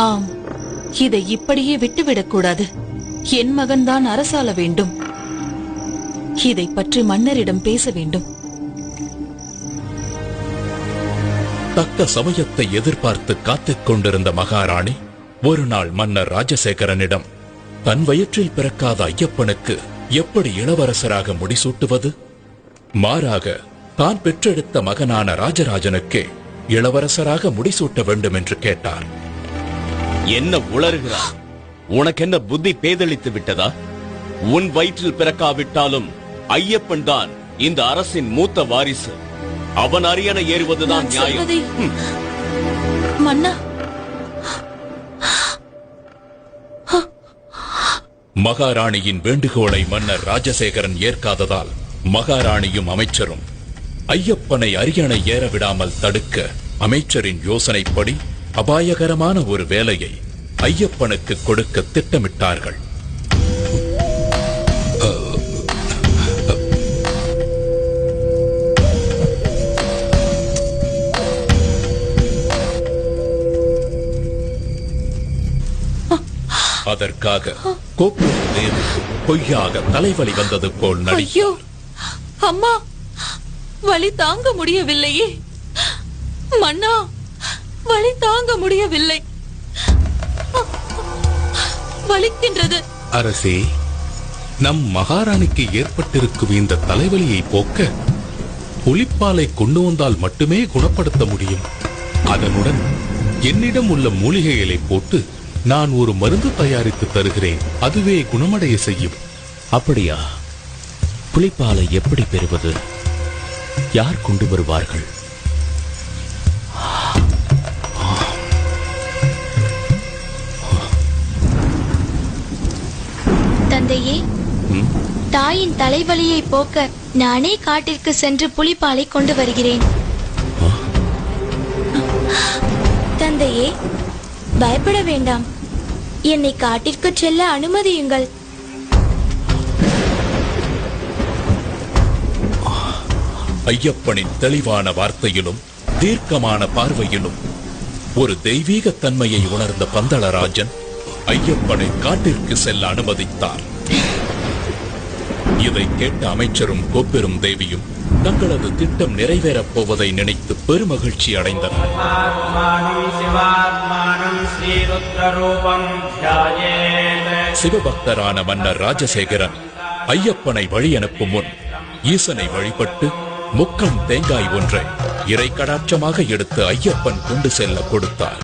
ஆம், இதை இப்படியே விட்டுவிடக் கூடாது. என் மகன்தான் அரசாள வேண்டும். இதை பற்றி மன்னரிடம் பேச வேண்டும். தக்க சமயத்தை எதிர்பார்த்து காத்துக் கொண்டிருந்த மகாராணி ஒரு நாள் மன்னர் ராஜசேகரனிடம் தன் வயிற்றில் பிறக்காத ஐயப்பனுக்கு எப்படி இளவரசராக முடிசூட்டுவது, மாறாக தான் பெற்றெடுத்த மகனான ராஜராஜனுக்கே இளவரசராக முடிசூட்ட வேண்டும் என்று கேட்டார். என்ன உளறுகிறார்? உனக்கென்ன புத்தி பேதளித்து விட்டதா? உன் வயிற்றில் பிறக்காவிட்டாலும் ஐயப்பன் தான் இந்த அரசின் மூத்த வாரிசு. அவன் அரியணை ஏறுவதுதான் நியாயம். மன்னா, மகாராணியின் வேண்டுகோளை மன்னர் ராஜசேகரன் ஏற்காததால் மகாராணியும் அமைச்சரும் ஐயப்பனை அரியணை ஏற விடாமல் தடுக்க அமைச்சரின் யோசனைப்படி அபாயகரமான ஒரு வேலையை ஐயப்பனுக்கு கொடுக்க திட்டமிட்டார்கள். அதற்காக கோப்பூர் தேவி பொய்யாக தலைவலி வந்தது போல் ஐயோ அம்மா, வலி தாங்க முடியவில்லையே. மன்னா, வலி தாங்க முடியவில்லை, வலிக்கின்றது. அரசே, நம் மகாராணிக்கு ஏற்பட்டிருக்கும் இந்த தலைவலியை போக்க புலிப்பாலை கொண்டு வந்தால் மட்டுமே குணப்படுத்த முடியும். அதனுடன் என்னிடம் உள்ள மூலிகைகளை போட்டு நான் ஒரு மருந்து தயாரித்து தருகிறேன். அதுவே குணமடைய செய்யும். அப்படியா? புலிப்பாலை எப்படி பெறுவது? யார் கொண்டு வருவார்கள்? தந்தையே, தாயின் தலைவலியை போக்க நானே காட்டிற்கு சென்று புலிப்பாலை கொண்டு வருகிறேன். தந்தையே, பயப்பட வேண்டாம். என்னை காட்டிற்கு செல்ல அனுமதியுங்கள். ஐயப்பனின் தெளிவான வார்த்தையிலும் தீர்க்கமான பார்வையிலும் ஒரு தெய்வீக தன்மையை உணர்ந்த பந்தளராஜன் ஐயப்பனை காட்டிற்கு செல்ல அனுமதித்தார். இதை கேட்ட அமைச்சரும் கோப்பெரும் தேவியும் தங்களது திட்டம் நிறைவேறப் போவதை நினைத்து பெருமகிழ்ச்சி அடைந்தனர். சிவபக்தரான மன்னர் ராஜசேகரன் ஐயப்பனை வழி அனுப்பும் முன் ஈசனை வழிபட்டு முக்கம் தேங்காய் ஒன்றை இறை கடாட்சமாக எடுத்து ஐயப்பன் கொண்டு செல்ல கொடுத்தார்.